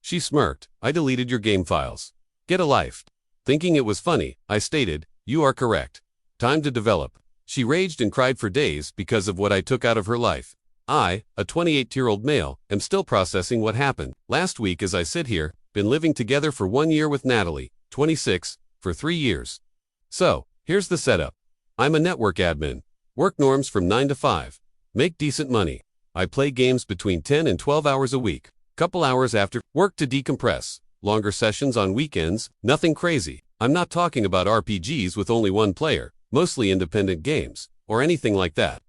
She smirked. I deleted your game files. Get a life. Thinking it was funny, I stated, you are correct. Time to develop. She raged and cried for days because of what I took out of her life. I, a 28-year-old male, am still processing what happened. Last week as I sit here, been living together for 1 year with Natalie, 26, for 3 years. So, here's the setup. I'm a network admin. Work norms from 9 to 5. Make decent money. I play games between 10 and 12 hours a week. Couple hours after work to decompress. Longer sessions on weekends, nothing crazy. I'm not talking about RPGs with only one player, mostly independent games, or anything like that.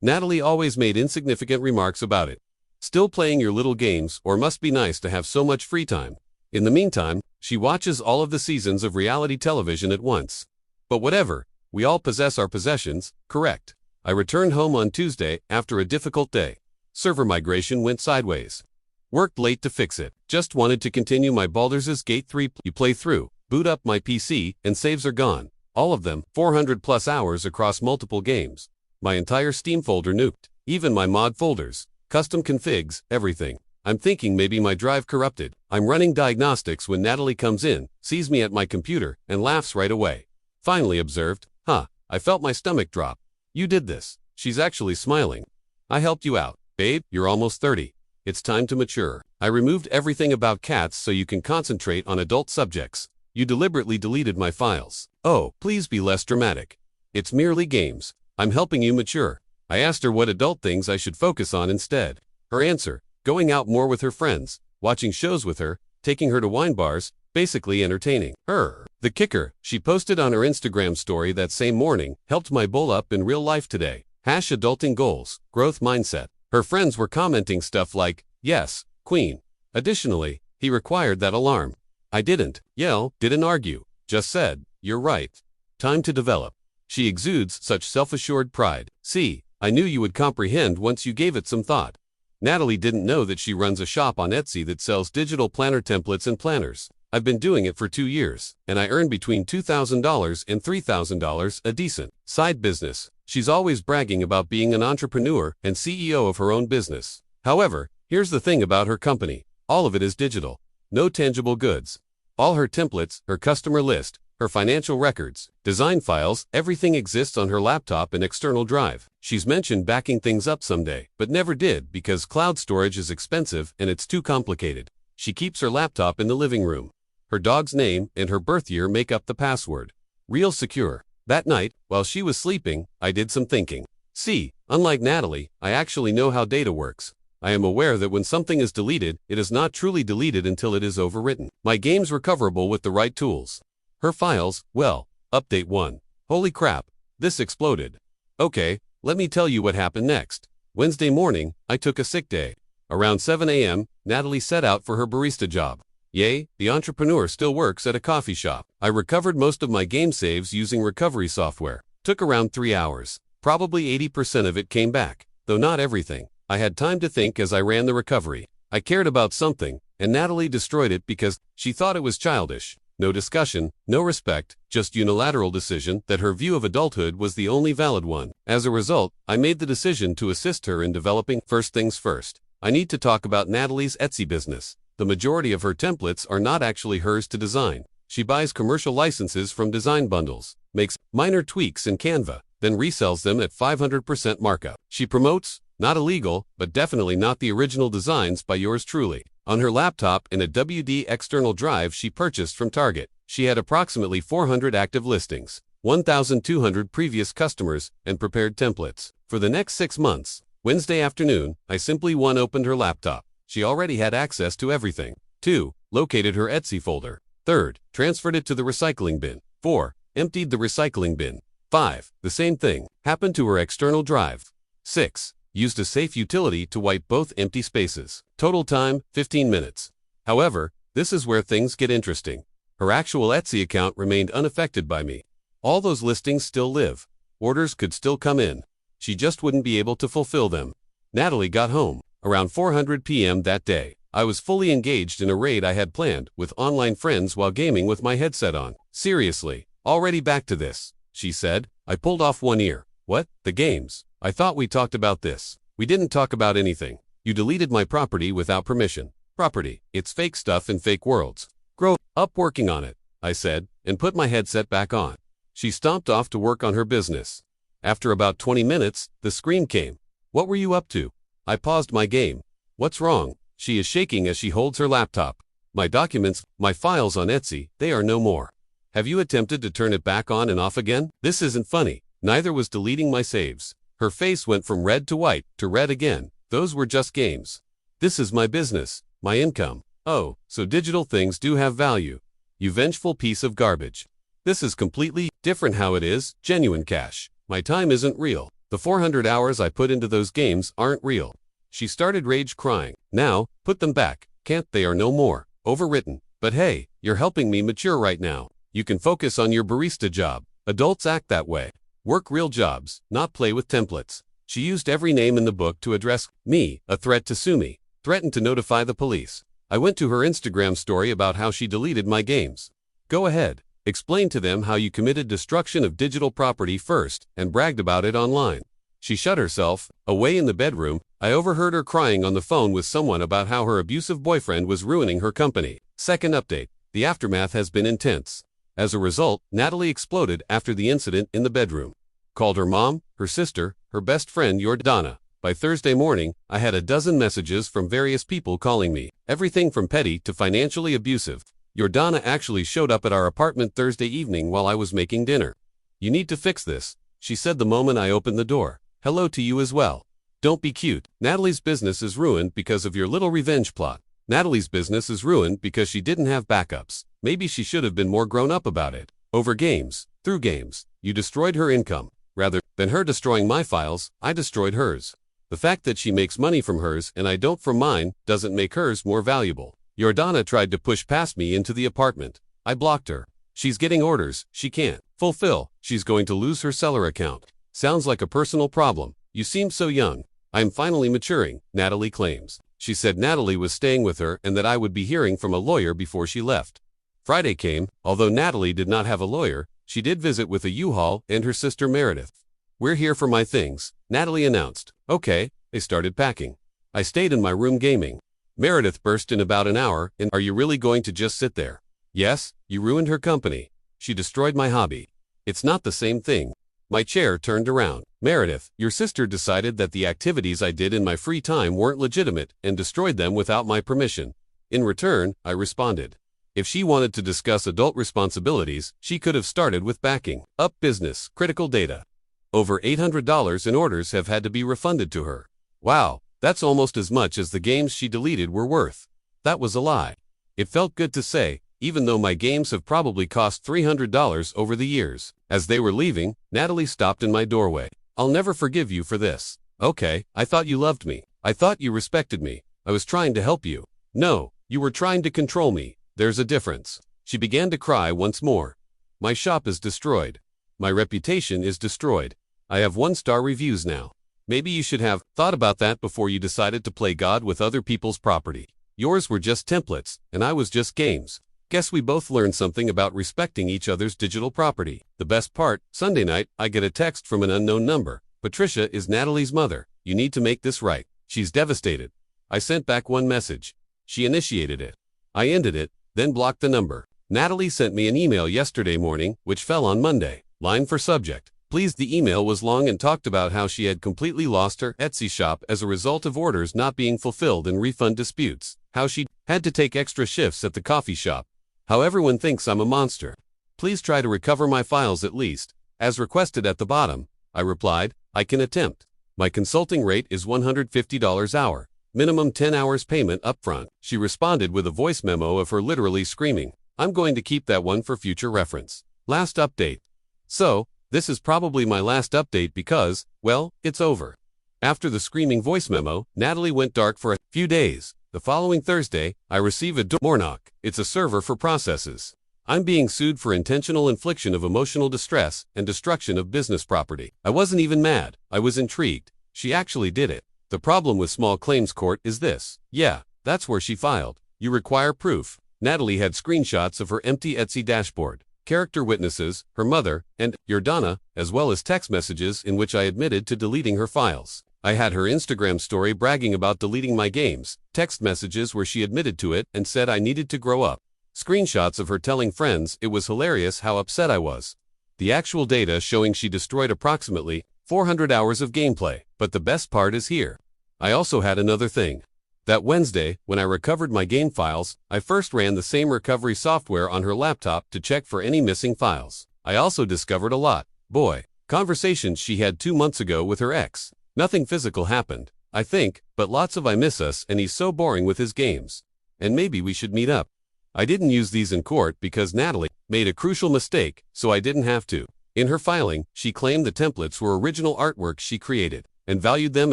Natalie always made insignificant remarks about it. Still playing your little games, or must be nice to have so much free time. In the meantime, she watches all of the seasons of reality television at once. But whatever, we all possess our possessions, correct? I returned home on Tuesday after a difficult day. Server migration went sideways. Worked late to fix it. Just wanted to continue my Baldur's Gate 3 playthrough, boot up my PC, and saves are gone. All of them, 400 plus hours across multiple games. My entire Steam folder nuked. Even my mod folders, custom configs, everything. I'm thinking maybe my drive corrupted. I'm running diagnostics when Natalie comes in, sees me at my computer, and laughs right away. Finally observed, I felt my stomach drop. You did this. She's actually smiling. I helped you out. Babe, you're almost 30. It's time to mature. I removed everything about cats so you can concentrate on adult subjects. You deliberately deleted my files. Oh, please be less dramatic. It's merely games. I'm helping you mature. I asked her what adult things I should focus on instead. Her answer, going out more with her friends, watching shows with her, taking her to wine bars, basically entertaining her. The kicker, she posted on her Instagram story that same morning, helped my bowl up in real life today. #adulting goals, growth mindset. Her friends were commenting stuff like, yes, queen. Additionally, he required that alarm. I didn't yell, didn't argue, just said, you're right. Time to develop. She exudes such self-assured pride. See, I knew you would comprehend once you gave it some thought. Natalie didn't know that she runs a shop on Etsy that sells digital planner templates and planners. I've been doing it for 2 years, and I earn between $2,000 and $3,000 a decent side business. She's always bragging about being an entrepreneur and CEO of her own business. However, here's the thing about her company. All of it is digital. No tangible goods. All her templates, her customer list, her financial records, design files, everything exists on her laptop and external drive. She's mentioned backing things up someday, but never did because cloud storage is expensive and it's too complicated. She keeps her laptop in the living room. Her dog's name and her birth year make up the password. Real secure. That night, while she was sleeping, I did some thinking. See, unlike Natalie, I actually know how data works. I am aware that when something is deleted, it is not truly deleted until it is overwritten. My game's recoverable with the right tools. Her files, well, update 1. Holy crap, this exploded. Okay, let me tell you what happened next. Wednesday morning, I took a sick day. Around 7 a.m., Natalie set out for her barista job. Yay, the entrepreneur still works at a coffee shop. I recovered most of my game saves using recovery software. Took around 3 hours. Probably 80% of it came back, though not everything. I had time to think as I ran the recovery. I cared about something, and Natalie destroyed it because she thought it was childish. No discussion, no respect, just unilateral decision that her view of adulthood was the only valid one. As a result, I made the decision to assist her in developing. First things first. I need to talk about Natalie's Etsy business. The majority of her templates are not actually hers to design. She buys commercial licenses from design bundles, makes minor tweaks in Canva, then resells them at 500% markup. She promotes, not illegal, but definitely not the original designs by yours truly. On her laptop in a WD external drive she purchased from Target, she had approximately 400 active listings, 1,200 previous customers, and prepared templates. For the next 6 months, Wednesday afternoon, I simply opened her laptop. She already had access to everything. 2. Located her Etsy folder. 3. Transferred it to the recycling bin. 4. Emptied the recycling bin. 5. The same thing happened to her external drive. 6. Used a safe utility to wipe both empty spaces. Total time, 15 minutes. However, this is where things get interesting. Her actual Etsy account remained unaffected by me. All those listings still live. Orders could still come in. She just wouldn't be able to fulfill them. Natalie got home around 4:00 p.m. that day. I was fully engaged in a raid I had planned with online friends while gaming with my headset on. Seriously, already back to this, she said. I pulled off one ear. What? The games? I thought we talked about this. We didn't talk about anything. You deleted my property without permission. property. It's fake stuff in fake worlds. Grow up working on it, I said, and put my headset back on. She stomped off to work on her business. After about 20 minutes, the scream came. What were you up to? I paused my game. What's wrong? She is shaking as she holds her laptop. My documents, my files on Etsy, they are no more. Have you attempted to turn it back on and off again? This isn't funny. Neither was deleting my saves. Her face went from red to white, to red again. Those were just games. This is my business, my income. Oh, so digital things do have value. You vengeful piece of garbage. This is completely different how it is, genuine cash. My time isn't real. The 400 hours I put into those games aren't real. She started rage crying. Now, put them back. Can't, they are no more. Overwritten. But hey, you're helping me mature right now. You can focus on your barista job. Adults act that way. Work real jobs, not play with templates. She used every name in the book to address me, a threat to sue me, threatened to notify the police. I went to her Instagram story about how she deleted my games. Go ahead. Explain to them how you committed destruction of digital property first and bragged about it online. She shut herself, away in the bedroom. I overheard her crying on the phone with someone about how her abusive boyfriend was ruining her company. Second update. The aftermath has been intense. As a result, Natalie exploded after the incident in the bedroom. Called her mom, her sister, her best friend Jordana. By Thursday morning, I had a dozen messages from various people calling me. Everything from petty to financially abusive. Jordana actually showed up at our apartment Thursday evening while I was making dinner. You need to fix this, she said the moment I opened the door. Hello to you as well. Don't be cute. Natalie's business is ruined because of your little revenge plot. Natalie's business is ruined because she didn't have backups. Maybe she should have been more grown up about it. Over games, through games, you destroyed her income. Rather than her destroying my files, I destroyed hers. The fact that she makes money from hers and I don't from mine doesn't make hers more valuable. Jordana tried to push past me into the apartment. I blocked her. She's getting orders she can't fulfill. She's going to lose her seller account. Sounds like a personal problem. You seem so young. I'm finally maturing, Natalie claims. She said Natalie was staying with her and that I would be hearing from a lawyer before she left. Friday came. Although Natalie did not have a lawyer, she did visit with a U-Haul and her sister Meredith. We're here for my things, Natalie announced. Okay, they started packing. I stayed in my room gaming. Meredith burst in about an hour, and are you really going to just sit there? Yes, you ruined her company. She destroyed my hobby. It's not the same thing. My chair turned around. Meredith, your sister decided that the activities I did in my free time weren't legitimate and destroyed them without my permission. In return, I responded. If she wanted to discuss adult responsibilities, she could have started with backing up business, critical data. Over $800 in orders have had to be refunded to her. Wow, that's almost as much as the games she deleted were worth. That was a lie. It felt good to say, even though my games have probably cost $300 over the years. As they were leaving, Natalie stopped in my doorway. I'll never forgive you for this. Okay, I thought you loved me. I thought you respected me. I was trying to help you. No, you were trying to control me. There's a difference. She began to cry once more. My shop is destroyed. My reputation is destroyed. I have 1-star reviews now. Maybe you should have thought about that before you decided to play God with other people's property. Yours were just templates, and I was just games. Guess we both learned something about respecting each other's digital property. The best part, Sunday night, I get a text from an unknown number. Patricia is Natalie's mother. You need to make this right. She's devastated. I sent back one message. She initiated it. I ended it, then blocked the number. Natalie sent me an email yesterday morning, which fell on Monday. Line for subject. Please, the email was long and talked about how she had completely lost her Etsy shop as a result of orders not being fulfilled and refund disputes. How she had to take extra shifts at the coffee shop. How everyone thinks I'm a monster. Please try to recover my files at least. As requested at the bottom, I replied, I can attempt. My consulting rate is $150 hour. Minimum 10 hours payment upfront. She responded with a voice memo of her literally screaming. I'm going to keep that one for future reference. Last update. So, this is probably my last update because, well, it's over. After the screaming voice memo, Natalie went dark for a few days. The following Thursday, I receive a door knock. It's a server for processes. I'm being sued for intentional infliction of emotional distress and destruction of business property. I wasn't even mad. I was intrigued. She actually did it. The problem with small claims court is this. Yeah, that's where she filed. You require proof. Natalie had screenshots of her empty Etsy dashboard, character witnesses, her mother, and Jordana, as well as text messages in which I admitted to deleting her files. I had her Instagram story bragging about deleting my games, text messages where she admitted to it and said I needed to grow up. Screenshots of her telling friends it was hilarious how upset I was. The actual data showing she destroyed approximately 400 hours of gameplay. But the best part is here. I also had another thing. That Wednesday, when I recovered my game files, I first ran the same recovery software on her laptop to check for any missing files. I also discovered a lot. Boy, conversations she had 2 months ago with her ex. Nothing physical happened, I think, but lots of I miss us and he's so boring with his games. And maybe we should meet up. I didn't use these in court because Natalie made a crucial mistake, so I didn't have to. In her filing, she claimed the templates were original artwork she created and valued them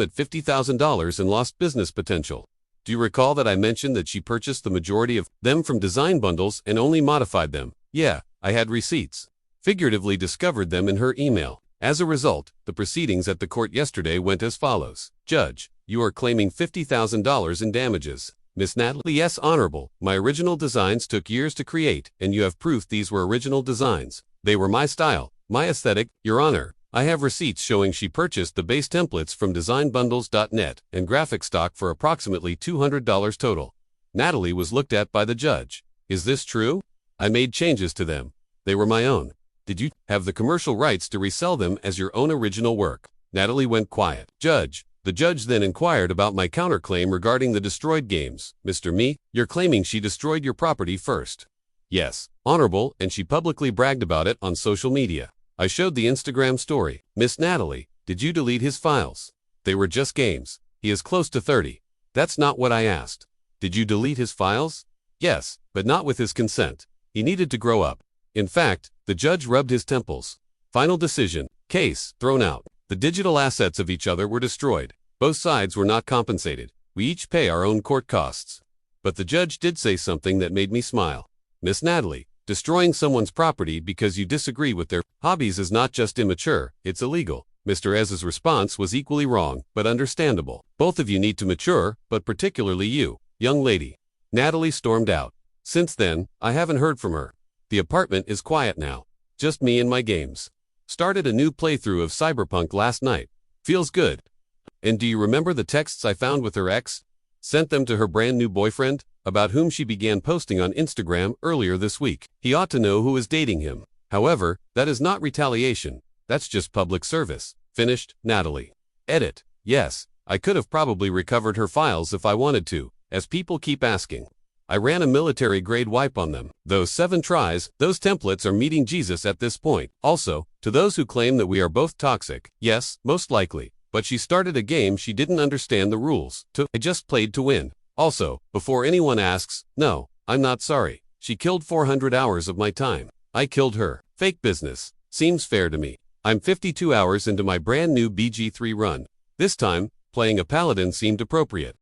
at $50,000 and lost business potential. Do you recall that I mentioned that she purchased the majority of them from design bundles and only modified them? Yeah, I had receipts. Figuratively discovered them in her email. As a result, the proceedings at the court yesterday went as follows. Judge, you are claiming $50,000 in damages. Miss Natalie, yes, Honorable. My original designs took years to create, and you have proof these were original designs. They were my style, my aesthetic, Your Honor. I have receipts showing she purchased the base templates from designbundles.net and graphic stock for approximately $200 total. Natalie was looked at by the judge. Is this true? I made changes to them. They were my own. Did you have the commercial rights to resell them as your own original work? Natalie went quiet. Judge. The judge then inquired about my counterclaim regarding the destroyed games. Mr. Me, you're claiming she destroyed your property first. Yes, Honorable, and she publicly bragged about it on social media. I showed the Instagram story. Miss Natalie, did you delete his files? They were just games. He is close to 30. That's not what I asked. Did you delete his files? Yes, but not with his consent. He needed to grow up. In fact, the judge rubbed his temples. Final decision. Case thrown out. The digital assets of each other were destroyed. Both sides were not compensated. We each pay our own court costs. But the judge did say something that made me smile. Miss Natalie, destroying someone's property because you disagree with their hobbies is not just immature, it's illegal. Mr. Ez's response was equally wrong, but understandable. Both of you need to mature, but particularly you, young lady. Natalie stormed out. Since then, I haven't heard from her. The apartment is quiet now. Just me and my games. Started a new playthrough of Cyberpunk last night. Feels good. And do you remember the texts I found with her ex? Sent them to her brand new boyfriend, about whom she began posting on Instagram earlier this week. He ought to know who is dating him. However, that is not retaliation. That's just public service. Finished, Natalie. Edit. Yes, I could have probably recovered her files if I wanted to, as people keep asking. I ran a military-grade wipe on them. Those 7 tries, those templates are meeting Jesus at this point. Also, to those who claim that we are both toxic, yes, most likely. But she started a game she didn't understand the rules. I just played to win. Also, before anyone asks, no, I'm not sorry. She killed 400 hours of my time. I killed her. Fake business. Seems fair to me. I'm 52 hours into my brand new BG3 run. This time, playing a paladin seemed appropriate.